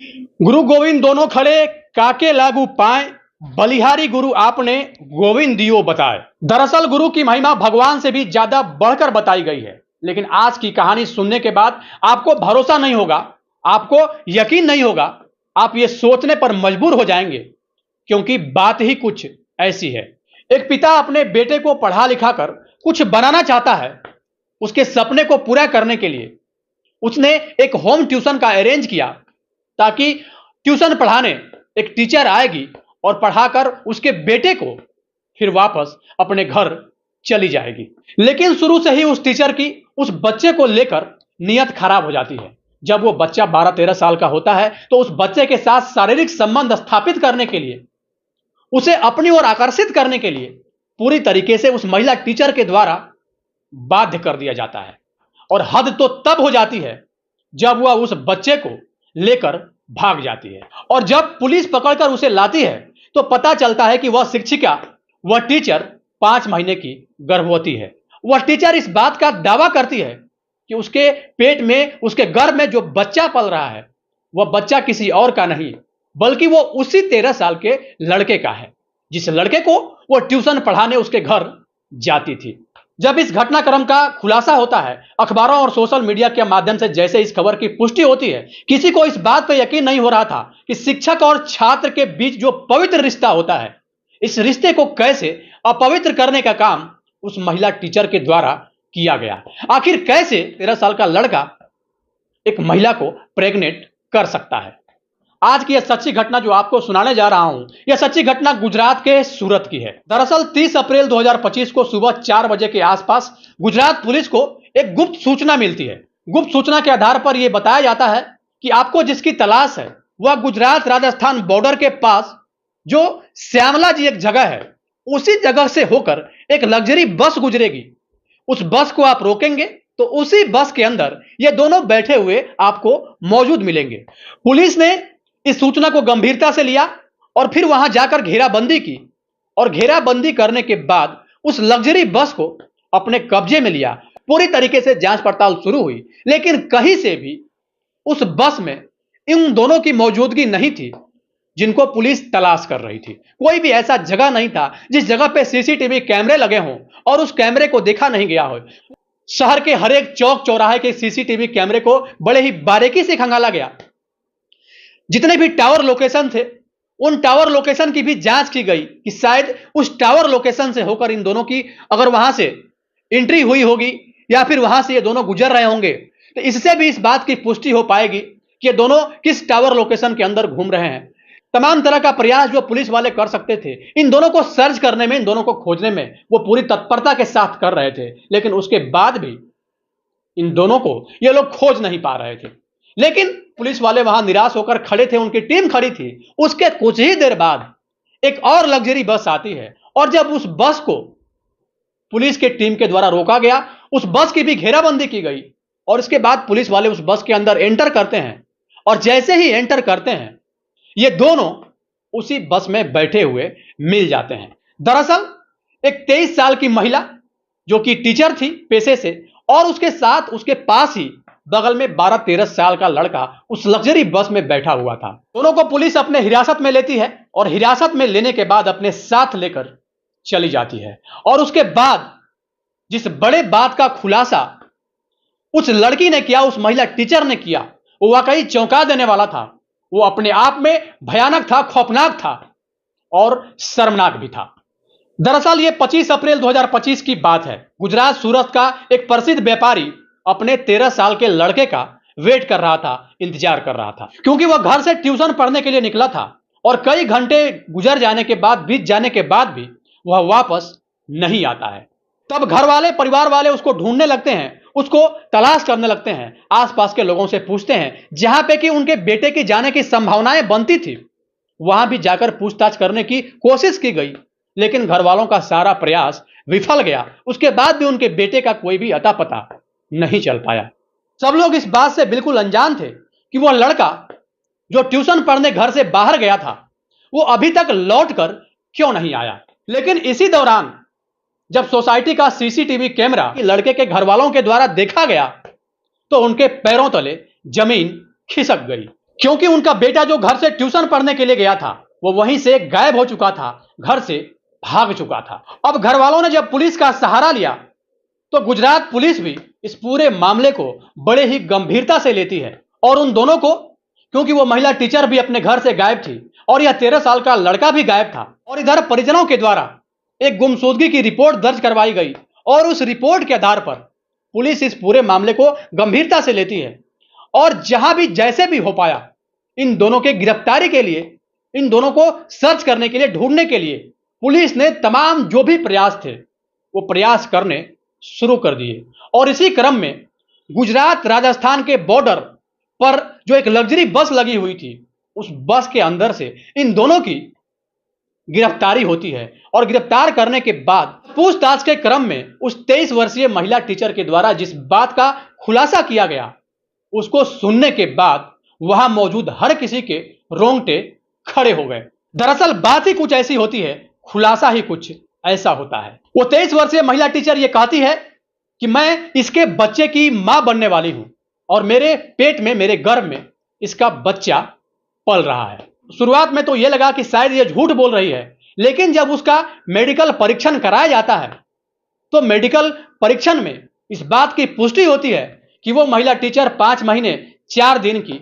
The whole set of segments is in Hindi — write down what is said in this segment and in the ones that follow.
गुरु गोविंद दोनों खड़े, काके लागू पाए, बलिहारी गुरु आपने गोविंद दियो बताए। दरअसल गुरु की महिमा भगवान से भी ज्यादा बढ़कर बताई गई है, लेकिन आज की कहानी सुनने के बाद आपको भरोसा नहीं होगा, आपको यकीन नहीं होगा, आप ये सोचने पर मजबूर हो जाएंगे, क्योंकि बात ही कुछ ऐसी है। एक पिता अपने बेटे को पढ़ा लिखा कर कुछ बनाना चाहता है। उसके सपने को पूरा करने के लिए उसने एक होम ट्यूशन का अरेंज किया, ताकि ट्यूशन पढ़ाने एक टीचर आएगी और पढ़ाकर उसके बेटे को फिर वापस अपने घर चली जाएगी। लेकिन शुरू से ही उस टीचर की उस बच्चे को लेकर नीयत खराब हो जाती है। जब वो बच्चा 12-13 साल का होता है तो उस बच्चे के साथ शारीरिक संबंध स्थापित करने के लिए, उसे अपनी ओर आकर्षित करने के लिए पूरी तरीके से उस महिला टीचर के द्वारा बाध्य कर दिया जाता है। और हद तो तब हो जाती है जब वह उस बच्चे को लेकर भाग जाती है। और जब पुलिस पकड़कर उसे लाती है तो पता चलता है कि वह शिक्षिका, वह टीचर 5 महीने की गर्भवती है। वह टीचर इस बात का दावा करती है कि उसके पेट में, उसके गर्भ में जो बच्चा पल रहा है वह बच्चा किसी और का नहीं, बल्कि वो उसी 13 साल के लड़के का है, जिस लड़के को वो ट्यूशन पढ़ाने उसके घर जाती थी। जब इस घटनाक्रम का खुलासा होता है अखबारों और सोशल मीडिया के माध्यम से, जैसे इस खबर की पुष्टि होती है, किसी को इस बात पर यकीन नहीं हो रहा था कि शिक्षक और छात्र के बीच जो पवित्र रिश्ता होता है, इस रिश्ते को कैसे अपवित्र करने का काम उस महिला टीचर के द्वारा किया गया। आखिर कैसे 13 साल का लड़का एक महिला को प्रेग्नेंट कर सकता है। आज की यह सच्ची घटना जो आपको सुनाने जा रहा हूं, यह सच्ची घटना गुजरात के सूरत की है। दरअसल 30 अप्रैल 2025 को सुबह 4 बजे के आसपास गुजरात पुलिस को एक गुप्त सूचना मिलती है। गुप्त सूचना के आधार पर यह बताया जाता है कि आपको जिसकी तलाश है वह गुजरात राजस्थान बॉर्डर के पास जो श्यामला जी एक जगह है, उसी जगह से होकर एक लग्जरी बस गुजरेगी। उस बस को आप रोकेंगे तो उसी बस के अंदर ये दोनों बैठे हुए आपको मौजूद मिलेंगे। पुलिस ने इस सूचना को गंभीरता से लिया और फिर वहां जाकर घेराबंदी की, और घेराबंदी करने के बाद उस लग्जरी बस को अपने कब्जे में लिया। पूरी तरीके से जांच पड़ताल शुरू हुई, लेकिन कहीं से भी उस बस में इन दोनों की मौजूदगी नहीं थी जिनको पुलिस तलाश कर रही थी। कोई भी ऐसा जगह नहीं था जिस जगह पे सीसीटीवी कैमरे लगे हों और उस कैमरे को देखा नहीं गया हो। शहर के हर एक चौक चौराहे के सीसीटीवी कैमरे को बड़े ही बारीकी से खंगाला गया। जितने भी टावर लोकेशन थे, उन टावर लोकेशन की भी जांच की गई कि शायद उस टावर लोकेशन से होकर इन दोनों की अगर वहां से एंट्री हुई होगी या फिर वहां से ये दोनों गुजर रहे होंगे, तो इससे भी इस बात की पुष्टि हो पाएगी कि ये दोनों किस टावर लोकेशन के अंदर घूम रहे हैं। तमाम तरह का प्रयास जो पुलिस वाले कर सकते थे इन दोनों को सर्च करने में, इन दोनों को खोजने में, वो पूरी तत्परता के साथ कर रहे थे, लेकिन उसके बाद भी इन दोनों को ये लोग खोज नहीं पा रहे थे। लेकिन पुलिस वाले वहां निराश होकर खड़े थे, उनकी टीम खड़ी थी। उसके कुछ ही देर बाद एक और लग्जरी बस आती है, और जब उस बस को पुलिस के टीम के द्वारा रोका गया, उस बस की भी घेराबंदी की गई, और इसके बाद पुलिस वाले उस बस के अंदर एंटर करते हैं। और जैसे ही एंटर करते हैं ये दोनों उसी बस में बैठे हुए मिल जाते हैं। दरअसल एक 23 साल की महिला जो कि टीचर थी पेशे से, और उसके साथ उसके पास ही बगल में 12-13 साल का लड़का उस लग्जरी बस में बैठा हुआ था। दोनों को पुलिस अपने हिरासत में लेती है और हिरासत में लेने के बाद अपने साथ लेकर चली जाती है। और उसके बाद जिस बड़े बात का खुलासा उस लड़की ने किया, उस महिला टीचर ने किया, वो वाकई चौंका देने वाला था। वो अपने आप में भयानक था, खौफनाक था और शर्मनाक भी था। दरअसल ये 25 अप्रैल 2025 की बात है। गुजरात सूरत का एक प्रसिद्ध व्यापारी अपने 13 साल के लड़के का वेट कर रहा था, इंतजार कर रहा था, क्योंकि वह घर से ट्यूशन पढ़ने के लिए निकला था और कई घंटे गुजर जाने के बाद, बीत जाने के बाद भी वह वापस नहीं आता है। तब घर वाले, परिवार वाले उसको ढूंढने लगते हैं, उसको तलाश करने लगते हैं, आसपास के लोगों से पूछते हैं। जहां पे कि उनके बेटे की जाने की संभावनाएं बनती थी, वहां भी जाकर पूछताछ करने की कोशिश की गई, लेकिन घर वालों का सारा प्रयास विफल गया। उसके बाद भी उनके बेटे का कोई भी अता पता नहीं चल पाया। सब लोग इस बात से बिल्कुल अनजान थे कि वह लड़का जो ट्यूशन पढ़ने घर से बाहर गया था, वो अभी तक लौटकर क्यों नहीं आया। लेकिन इसी दौरान जब सोसाइटी का सीसीटीवी कैमरा लड़के के घर वालों के द्वारा देखा गया, तो उनके पैरों तले जमीन खिसक गई, क्योंकि उनका बेटा जो घर से ट्यूशन पढ़ने के लिए गया था वो वहीं से गायब हो चुका था, घर से भाग चुका था। अब घर वालों ने जब पुलिस का सहारा लिया तो गुजरात पुलिस भी इस पूरे मामले को बड़े ही गंभीरता से लेती है और उन दोनों को, क्योंकि वो महिला टीचर भी अपने घर से गायब थी और यह 13 साल का लड़का भी गायब था, और इधर परिजनों के द्वारा एक गुमशुदगी की रिपोर्ट दर्ज करवाई गई और उस रिपोर्ट के आधार पर पुलिस इस पूरे मामले को गंभीरता से लेती है और जहां भी जैसे भी हो पाया इन दोनों के गिरफ्तारी के लिए, इन दोनों को सर्च करने के लिए, ढूंढने के लिए पुलिस ने तमाम जो भी प्रयास थे वो प्रयास करने शुरू कर दिए। और इसी क्रम में गुजरात राजस्थान के बॉर्डर पर जो एक लग्जरी बस लगी हुई थी उस बस के अंदर से इन दोनों की गिरफ्तारी होती है और गिरफ्तार करने के बाद पूछताछ के क्रम में उस 23 वर्षीय महिला टीचर के द्वारा जिस बात का खुलासा किया गया उसको सुनने के बाद वहां मौजूद हर किसी के रोंगटे खड़े हो गए। दरअसल बात ही कुछ ऐसी होती है, खुलासा ही कुछ ऐसा होता है। वो 23 वर्षीय महिला टीचर ये कहती है कि मैं इसके बच्चे की मां बनने वाली हूं और मेरे पेट में, मेरे गर्भ में इसका बच्चा पल रहा है। शुरुआत में तो यह लगा कि शायद ये झूठ बोल रही है, लेकिन जब उसका मेडिकल परीक्षण कराया जाता है तो मेडिकल परीक्षण में इस बात की पुष्टि होती है कि वो महिला टीचर 5 महीने 4 दिन की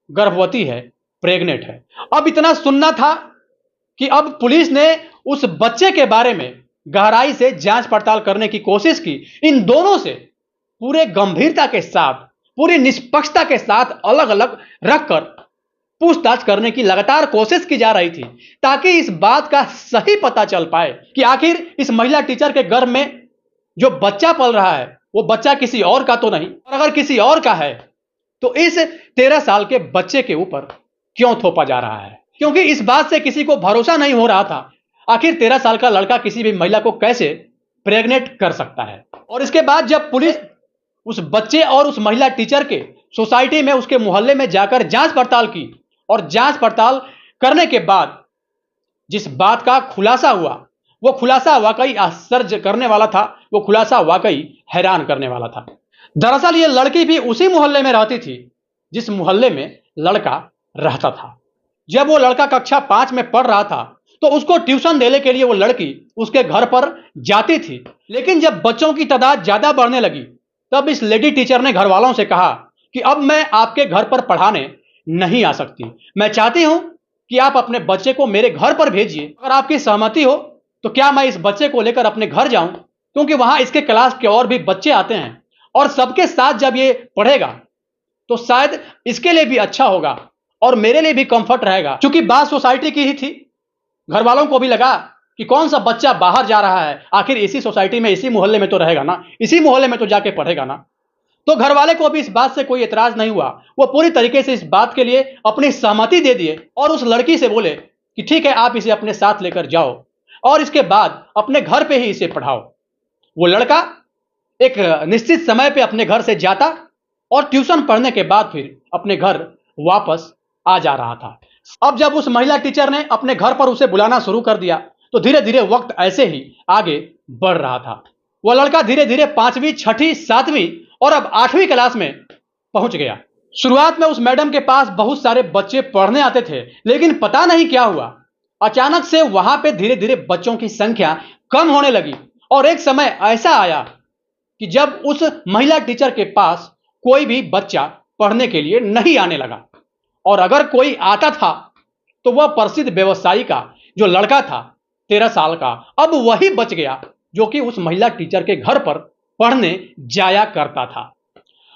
गर्भवती है, प्रेग्नेंट है। अब इतना सुनना था कि अब पुलिस ने उस बच्चे के बारे में गहराई से जांच पड़ताल करने की कोशिश की। इन दोनों से पूरे गंभीरता के साथ, पूरी निष्पक्षता के साथ अलग अलग रखकर पूछताछ करने की लगातार कोशिश की जा रही थी ताकि इस बात का सही पता चल पाए कि आखिर इस महिला टीचर के गर्भ में जो बच्चा पल रहा है वो बच्चा किसी और का तो नहीं, और अगर किसी और का है तो इस 13 साल के बच्चे के ऊपर क्यों थोपा जा रहा है। क्योंकि इस बात से किसी को भरोसा नहीं हो रहा था आखिर 13 साल का लड़का किसी भी महिला को कैसे प्रेग्नेंट कर सकता है। और इसके बाद जब पुलिस उस बच्चे और उस महिला टीचर के सोसाइटी में, उसके मोहल्ले में जाकर जांच पड़ताल की और जांच पड़ताल करने के बाद जिस बात का खुलासा हुआ वो खुलासा वाकई आश्चर्य करने वाला था, वो खुलासा वाकई हैरान करने वाला था। दरअसल ये लड़की भी उसी मोहल्ले में रहती थी जिस मोहल्ले में लड़का रहता था। जब वो लड़का कक्षा 5 में पढ़ रहा था तो उसको ट्यूशन देने के लिए वो लड़की उसके घर पर जाती थी, लेकिन जब बच्चों की तादाद ज्यादा बढ़ने लगी तब इस लेडी टीचर ने घर वालों से कहा कि अब मैं आपके घर पर पढ़ाने नहीं आ सकती, मैं चाहती हूं कि आप अपने बच्चे को मेरे घर पर भेजिए। अगर आपकी सहमति हो तो क्या मैं इस बच्चे को लेकर अपने घर जाऊं, क्योंकि वहां इसके क्लास के और भी बच्चे आते हैं और सबके साथ जब ये पढ़ेगा तो शायद इसके लिए भी अच्छा होगा और मेरे लिए भी कंफर्ट रहेगा। क्योंकि बात सोसाइटी की ही थी, घर वालों को भी लगा कि कौन सा बच्चा बाहर जा रहा है, आखिर इसी सोसाइटी में, इसी मोहल्ले में तो रहेगा ना, इसी मोहल्ले में तो जाके पढ़ेगा ना। तो घर वाले को भी इस बात से कोई एतराज नहीं हुआ, वो पूरी तरीके से इस बात के लिए अपनी सहमति दे दिए और उस लड़की से बोले कि ठीक है, आप इसे अपने साथ लेकर जाओ और इसके बाद अपने घर पे ही इसे पढ़ाओ। वो लड़का एक निश्चित समय पे अपने घर से जाता और ट्यूशन पढ़ने के बाद फिर अपने घर वापस आ जा रहा था। अब जब उस महिला टीचर ने अपने घर पर उसे बुलाना शुरू कर दिया तो धीरे धीरे वक्त ऐसे ही आगे बढ़ रहा था। वह लड़का धीरे धीरे 5वीं, 6वीं, 7वीं और अब 8वीं क्लास में पहुंच गया। शुरुआत में उस मैडम के पास बहुत सारे बच्चे पढ़ने आते थे, लेकिन पता नहीं क्या हुआ, अचानक से वहां पे धीरे धीरे बच्चों की संख्या कम होने लगी और एक समय ऐसा आया कि जब उस महिला टीचर के पास कोई भी बच्चा पढ़ने के लिए नहीं आने लगा, और अगर कोई आता था तो वह प्रसिद्ध व्यवसायी का जो लड़का था 13 साल का, अब वही बच गया जो कि उस महिला टीचर के घर पर पढ़ने जाया करता था।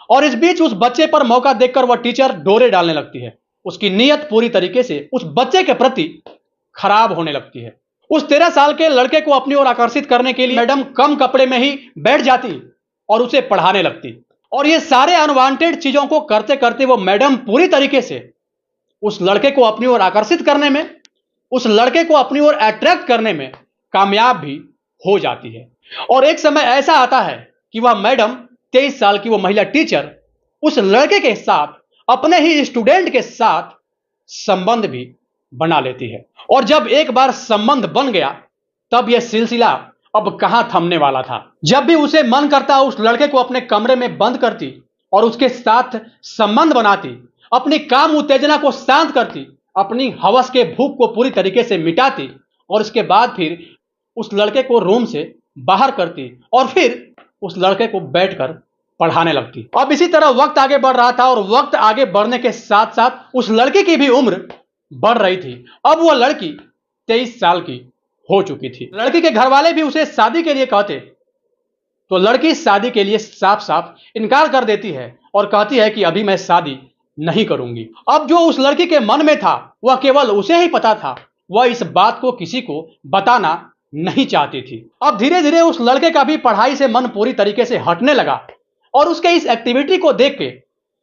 और इस बीच उस बच्चे पर मौका देखकर वह टीचर डोरे डालने लगती है। उसकी नीयत पूरी तरीके से उस बच्चे के प्रति खराब होने लगती है। उस 13 साल के लड़के को अपनी ओर आकर्षित करने के लिए मैडम कम कपड़े में ही बैठ जाती और उसे पढ़ाने लगती। और ये सारे अनवांटेड चीजों को करते करते वो मैडम पूरी तरीके से उस लड़के को अपनी ओर आकर्षित करने में, उस लड़के को अपनी ओर अट्रैक्ट करने में कामयाब भी हो जाती है। और एक समय ऐसा आता है कि वह मैडम 23 साल की वो महिला टीचर उस लड़के के साथ, अपने ही स्टूडेंट के साथ संबंध भी बना लेती है। और जब एक बार संबंध बन गया तब यह सिलसिला अब कहां थमने वाला था। जब भी उसे मन करता उस लड़के को अपने कमरे में बंद करती और उसके साथ संबंध बनाती अपनी काम उत्तेजना को शांत करती, अपनी हवस के भूख को पूरी तरीके से मिटाती और इसके बाद फिर उस लड़के को रूम से बाहर करती और फिर उस लड़के को बैठकर पढ़ाने लगती। अब इसी तरह वक्त आगे बढ़ रहा था और वक्त आगे बढ़ने के साथ साथ उस लड़के की भी उम्र बढ़ रही थी। अब वह लड़की 23 साल की हो चुकी थी। लड़की के घर वाले भी उसे शादी के लिए कहते तो लड़की शादी के लिए साफ साफ इनकार कर देती है और कहती है कि अभी मैं शादी नहीं करूंगी। अब जो उस लड़की के मन में था वह केवल उसे ही पता था, वह इस बात को किसी को बताना नहीं चाहती थी। अब धीरे धीरे उस लड़के का भी पढ़ाई से मन पूरी तरीके से हटने लगा और उसके इस एक्टिविटी को देख के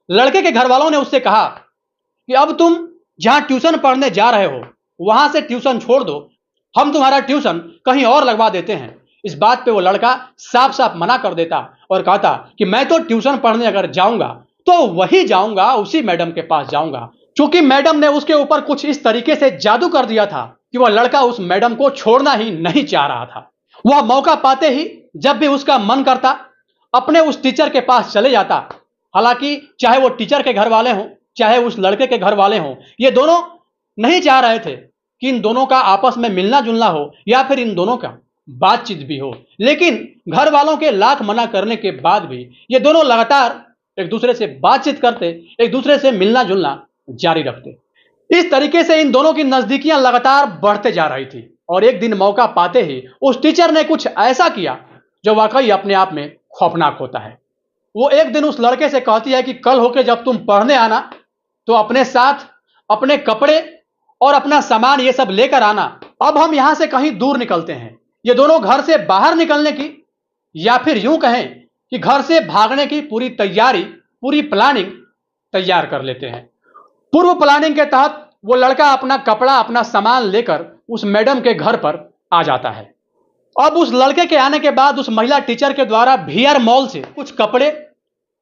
लड़के के घर वालों ने उससे कहा कि अब तुम जहां ट्यूशन पढ़ने जा रहे हो वहां से ट्यूशन छोड़ दो, हम तुम्हारा ट्यूशन कहीं और लगवा देते हैं। इस बात पे वो लड़का साफ साफ मना कर देता और कहता कि मैं तो ट्यूशन पढ़ने अगर जाऊंगा तो वही जाऊंगा, उसी मैडम के पास जाऊंगा। क्योंकि मैडम ने उसके ऊपर कुछ इस तरीके से जादू कर दिया था कि वह लड़का उस मैडम को छोड़ना ही नहीं चाह रहा था। वह मौका पाते ही जब भी उसका मन करता अपने उस टीचर के पास चले जाता। हालांकि चाहे वो टीचर के घर वाले हों चाहे उस लड़के के घर वाले हों, ये दोनों नहीं चाह रहे थे कि इन दोनों का आपस में मिलना जुलना हो या फिर इन दोनों का बातचीत भी हो। लेकिन घर वालों के लाख मना करने के बाद भी ये दोनों लगातार एक दूसरे से बातचीत करते, एक दूसरे से मिलना जुलना जारी रखते। इस तरीके से इन दोनों की नजदीकियां लगातार बढ़ते जा रही थी और एक दिन मौका पाते ही उस टीचर ने कुछ ऐसा किया जो वाकई अपने आप में खौफनाक होता है। वो एक दिन उस लड़के से कहती है कि कल होके जब तुम पढ़ने आना तो अपने साथ अपने कपड़े और अपना सामान ये सब लेकर आना। अब हम यहां से कहीं दूर निकलते हैं। ये दोनों घर से बाहर निकलने की या फिर यूं कहें कि घर से भागने की पूरी तैयारी, पूरी प्लानिंग तैयार कर लेते हैं। पूर्व प्लानिंग के तहत वो लड़का अपना कपड़ा अपना सामान लेकर उस मैडम के घर पर आ जाता है। अब उस लड़के के आने के बाद उस महिला टीचर के द्वारा VR मॉल से कुछ कपड़े,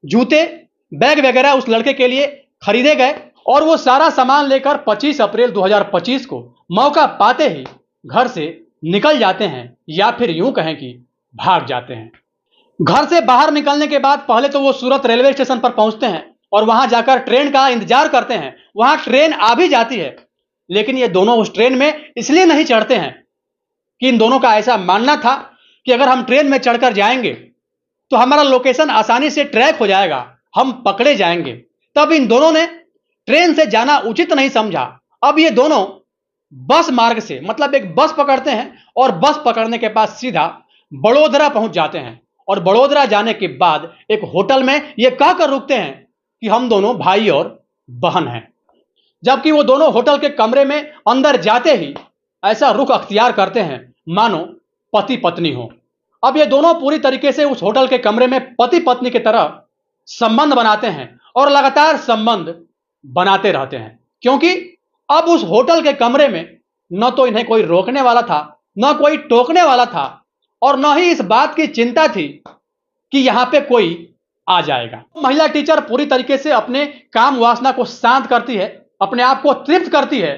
जूते, बैग वगैरह उस लड़के के लिए खरीदे गए और वो सारा सामान लेकर 25 अप्रैल 2025 को मौका पाते ही घर से निकल जाते हैं या फिर यूं कहें कि भाग जाते हैं। घर से बाहर निकलने के बाद पहले तो वो सूरत रेलवे स्टेशन पर पहुंचते हैं और वहां जाकर ट्रेन का इंतजार करते हैं। वहां ट्रेन आ भी जाती है लेकिन ये दोनों उस ट्रेन में इसलिए नहीं चढ़ते हैं कि इन दोनों का ऐसा मानना था कि अगर हम ट्रेन में चढ़कर जाएंगे तो हमारा लोकेशन आसानी से ट्रैक हो जाएगा, हम पकड़े जाएंगे। तब इन दोनों ने ट्रेन से जाना उचित नहीं समझा। अब ये दोनों बस मार्ग से मतलब एक बस पकड़ते हैं और बस पकड़ने के बाद सीधा बड़ोदरा पहुंच जाते हैं और बड़ोदरा जाने के बाद एक होटल में ये कहकर रुकते हैं कि हम दोनों भाई और बहन हैं। जबकि वो दोनों होटल के कमरे में अंदर जाते ही ऐसा रुख अख्तियार करते हैं मानो पति पत्नी हो। अब ये दोनों पूरी तरीके से उस होटल के कमरे में पति पत्नी की तरह संबंध बनाते हैं और लगातार संबंध बनाते रहते हैं, क्योंकि अब उस होटल के कमरे में न तो इन्हें कोई रोकने वाला था, न कोई टोकने वाला था और न ही इस बात की चिंता थी कि यहां पे कोई आ जाएगा। महिला टीचर पूरी तरीके से अपने काम वासना को शांत करती है, अपने आप को तृप्त करती है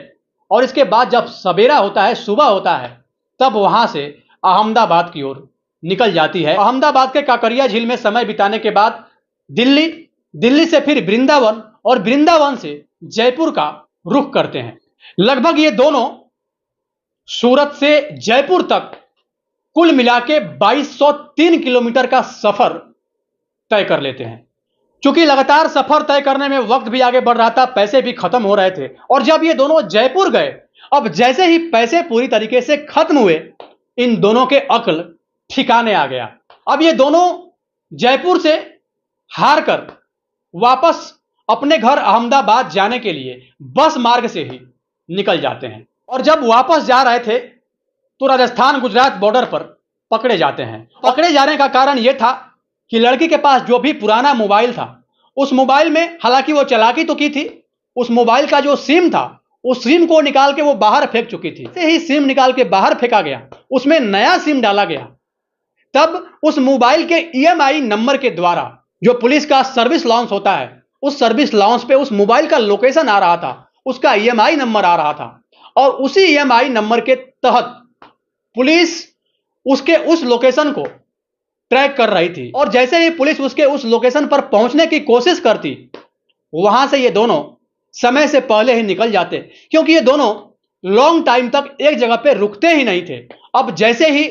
और इसके बाद जब सवेरा होता है, सुबह होता है, तब वहां से अहमदाबाद की ओर निकल जाती है। अहमदाबाद के काकरिया झील में समय बिताने के बाद दिल्ली, दिल्ली से फिर वृंदावन और वृंदावन से जयपुर का रुख करते हैं। लगभग ये दोनों सूरत से जयपुर तक कुल मिला के 2203 किलोमीटर का सफर तय कर लेते हैं। चूंकि लगातार सफर तय करने में वक्त भी आगे बढ़ रहा था, पैसे भी खत्म हो रहे थे और जब ये दोनों जयपुर गए, अब जैसे ही पैसे पूरी तरीके से खत्म हुए, इन दोनों के अक्ल ठिकाने आ गया। अब ये दोनों जयपुर से हार कर वापस अपने घर अहमदाबाद जाने के लिए बस मार्ग से ही निकल जाते हैं और जब वापस जा रहे थे तो राजस्थान गुजरात बॉर्डर पर पकड़े जाते हैं। पकड़े जाने का कारण यह था कि लड़की के पास जो भी पुराना मोबाइल था, उस मोबाइल में हालांकि वो चालाकी तो की थी, उस मोबाइल का जो सिम था उस सिम को निकाल के वो बाहर फेंक चुकी थी। जैसे ही सिम निकाल के बाहर फेंका गया, उसमें नया सिम डाला गया, तब उस मोबाइल के EMI नंबर के द्वारा जो पुलिस का सर्विस लॉन्च होता है, उस सर्विस लॉन्च पे उस मोबाइल का लोकेशन आ रहा था, उसका EMI नंबर आ रहा था और उसी EMI नंबर के तहत पुलिस उसके उस लोकेशन को ट्रैक कर रही थी और जैसे ही पुलिस उसके उस लोकेशन पर पहुंचने की कोशिश करती वहां से ये दोनों समय से पहले ही निकल जाते, क्योंकि ये दोनों लॉन्ग टाइम तक एक जगह पे रुकते ही नहीं थे। अब जैसे ही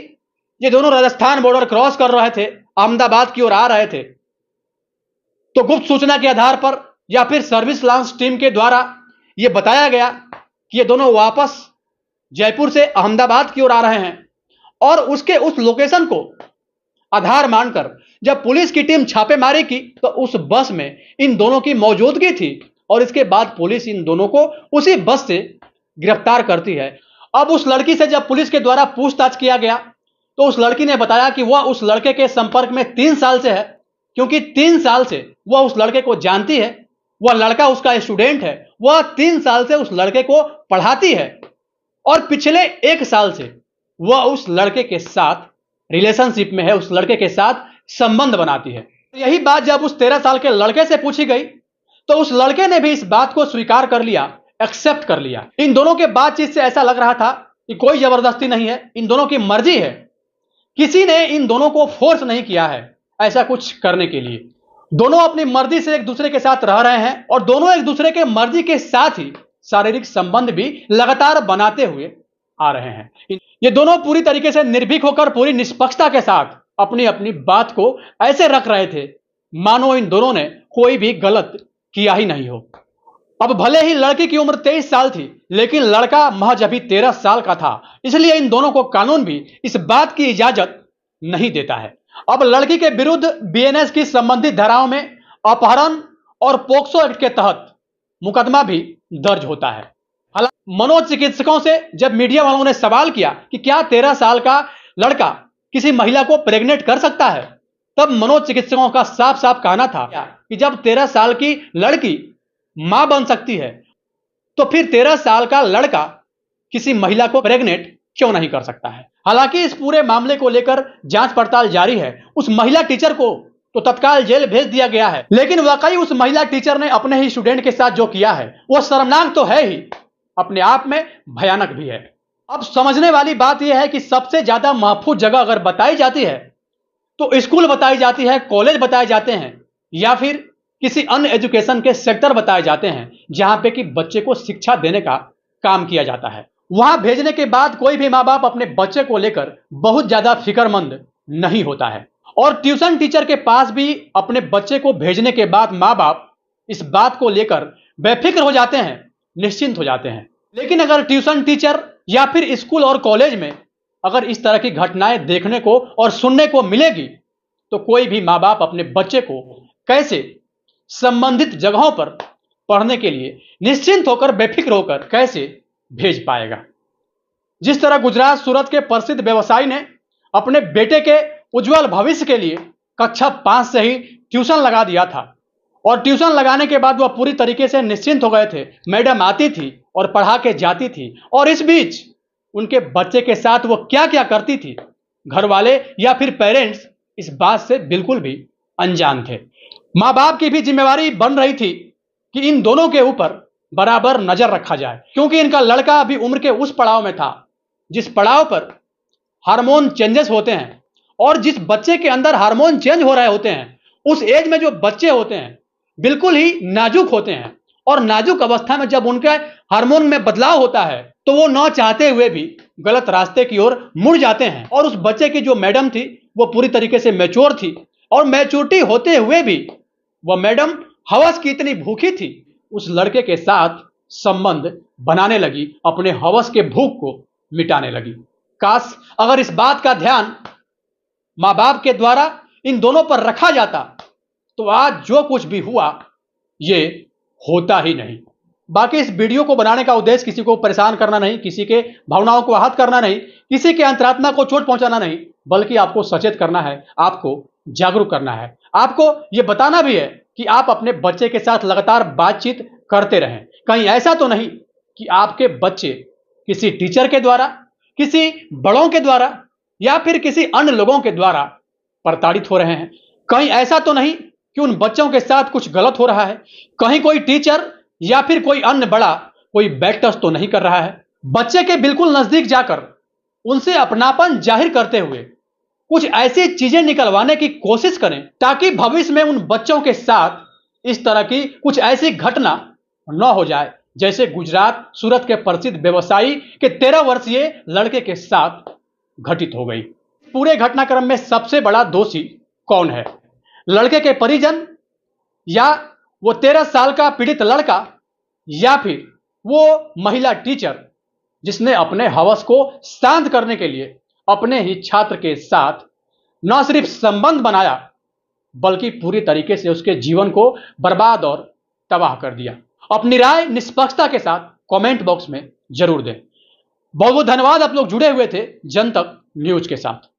ये दोनों राजस्थान बॉर्डर क्रॉस कर रहे थे, अहमदाबाद की ओर आ रहे थे, तो गुप्त सूचना के आधार पर या फिर सर्विस लॉन्च टीम के द्वारा यह बताया गया कि ये दोनों वापस जयपुर से अहमदाबाद की ओर आ रहे हैं। और उसके उस लोकेशन को आधार मानकर जब पुलिस की टीम छापेमारी की तो उस बस में इन दोनों की मौजूदगी थी, और इसके बाद पुलिस इन दोनों को उसी बस से गिरफ्तार करती है। अब उस लड़की से जब पुलिस के द्वारा पूछताछ किया गया तो उस लड़की ने बताया कि वह उस लड़के के संपर्क में 3 साल से है, क्योंकि 3 साल से वह उस लड़के को जानती है। वह लड़का उसका स्टूडेंट है, वह 3 साल से उस लड़के को पढ़ाती है और पिछले 1 साल से वह उस लड़के के साथ रिलेशनशिप में है, उस लड़के के साथ संबंध बनाती है। यही बात जब उस 13 साल के लड़के से पूछी गई तो उस लड़के ने भी इस बात को स्वीकार कर लिया, एक्सेप्ट कर लिया। इन दोनों के बातचीत से ऐसा लग रहा था कि कोई जबरदस्ती नहीं है, इन दोनों की मर्जी है। किसी ने इन दोनों को फोर्स नहीं किया है ऐसा कुछ करने के लिए। दोनों अपनी मर्जी से एक दूसरे के साथ रह रहे हैं और दोनों एक दूसरे के मर्जी के साथ ही शारीरिक संबंध भी लगातार बनाते हुए आ रहे हैं। ये दोनों पूरी तरीके से निर्भीक होकर पूरी निष्पक्षता के साथ अपनी अपनी बात को ऐसे रख रहे थे मानो इन दोनों ने कोई भी गलत किया ही नहीं हो। अब भले ही लड़की की उम्र 23 साल थी, लेकिन लड़का महज अभी 13 साल का था, इसलिए इन दोनों को कानून भी इस बात की इजाजत नहीं देता है। अब लड़की के विरुद्ध बीएनएस की संबंधित धाराओं में अपहरण और पोक्सो एक्ट के तहत मुकदमा भी दर्ज होता है। हालांकि मनोचिकित्सकों से जब मीडिया वालों ने सवाल किया कि क्या 13 साल का लड़का किसी महिला को प्रेग्नेंट कर सकता है, तब मनोचिकित्सकों का साफ साफ कहना था कि जब 13 साल की लड़की मां बन सकती है तो फिर 13 साल का लड़का किसी महिला को प्रेग्नेंट क्यों नहीं कर सकता है। हालांकि इस पूरे मामले को लेकर जांच पड़ताल जारी है। उस महिला टीचर को तो तत्काल जेल भेज दिया गया है, लेकिन वाकई उस महिला टीचर ने अपने ही स्टूडेंट के साथ जो किया है वह शर्मनाक तो है ही, अपने आप में भयानक भी है। अब समझने वाली बात यह है कि सबसे ज्यादा महफूज जगह अगर बताई जाती है तो स्कूल बताई जाती है, कॉलेज बताए जाते हैं, या फिर किसी अन्य एजुकेशन के सेक्टर बताए जाते हैं जहां पे कि बच्चे को शिक्षा देने का काम किया जाता है। वहां भेजने के बाद कोई भी माँ बाप अपने बच्चे को लेकर बहुत ज्यादा फिक्रमंद नहीं होता है, और ट्यूशन टीचर के पास भी अपने बच्चे को भेजने के बाद माँ बाप इस बात को लेकर बेफिक्र हो जाते हैं, निश्चिंत हो जाते हैं। लेकिन अगर ट्यूशन टीचर या फिर स्कूल और कॉलेज में अगर इस तरह की घटनाएं देखने को और सुनने को मिलेगी तो कोई भी माँ बाप अपने बच्चे को कैसे संबंधित जगहों पर पढ़ने के लिए निश्चिंत होकर बेफिक्र होकर कैसे भेज पाएगा। जिस तरह गुजरात सूरत के प्रसिद्ध व्यवसायी ने अपने बेटे के उज्जवल भविष्य के लिए कक्षा 5 से ही ट्यूशन लगा दिया था, और ट्यूशन लगाने के बाद वह पूरी तरीके से निश्चिंत हो गए थे। मैडम आती थी और पढ़ा के जाती थी, और इस बीच उनके बच्चे के साथ वो क्या क्या करती थी घर वाले या फिर पेरेंट्स इस बात से बिल्कुल भी अनजान थे। माँ बाप की भी जिम्मेवारी बन रही थी कि इन दोनों के ऊपर बराबर नजर रखा जाए, क्योंकि इनका लड़का अभी उम्र के उस पड़ाव में था जिस पड़ाव पर हार्मोन चेंजेस होते हैं, और जिस बच्चे के अंदर हार्मोन चेंज हो रहे होते हैं उस एज में जो बच्चे होते हैं बिल्कुल ही नाजुक होते हैं, और नाजुक अवस्था में जब उनके हार्मोन में बदलाव होता है तो वो न चाहते हुए भी गलत रास्ते की ओर मुड़ जाते हैं। और उस बच्चे की जो मैडम थी वो पूरी तरीके से मैच्योर थी, और मैच्योरिटी होते हुए भी वह मैडम हवस की इतनी भूखी थी, उस लड़के के साथ संबंध बनाने लगी, अपने हवस के भूख को मिटाने लगी। काश अगर इस बात का ध्यान माँ बाप के द्वारा इन दोनों पर रखा जाता तो आज जो कुछ भी हुआ ये होता ही नहीं। बाकी इस वीडियो को बनाने का उद्देश्य किसी को परेशान करना नहीं, किसी के भावनाओं को आहत करना नहीं, किसी के अंतरात्मा को चोट पहुंचाना नहीं, बल्कि आपको सचेत करना है, आपको जागरूक करना है, आपको यह बताना भी है कि आप अपने बच्चे के साथ लगातार बातचीत करते रहें। कहीं ऐसा तो नहीं कि आपके बच्चे किसी टीचर के द्वारा, किसी बड़ों के द्वारा या फिर किसी अन्य लोगों के द्वारा प्रताड़ित हो रहे हैं। कहीं ऐसा तो नहीं कि उन बच्चों के साथ कुछ गलत हो रहा है। कहीं कोई टीचर या फिर कोई अन्य बड़ा कोई बैड टच तो नहीं कर रहा है। बच्चे के बिल्कुल नजदीक जाकर उनसे अपनापन जाहिर करते हुए कुछ ऐसी चीजें निकलवाने की कोशिश करें ताकि भविष्य में उन बच्चों के साथ इस तरह की कुछ ऐसी घटना न हो जाए जैसे गुजरात सूरत के प्रसिद्ध व्यवसायी के 13 वर्षीय लड़के के साथ घटित हो गई। पूरे घटनाक्रम में सबसे बड़ा दोषी कौन है? लड़के के परिजन, या वो 13 साल का पीड़ित लड़का, या फिर वो महिला टीचर जिसने अपने हवस को शांत करने के लिए अपने ही छात्र के साथ न सिर्फ संबंध बनाया बल्कि पूरी तरीके से उसके जीवन को बर्बाद और तबाह कर दिया। अपनी राय निष्पक्षता के साथ कमेंट बॉक्स में जरूर दें। बहुत बहुत धन्यवाद, आप लोग जुड़े हुए थे जनतक न्यूज के साथ।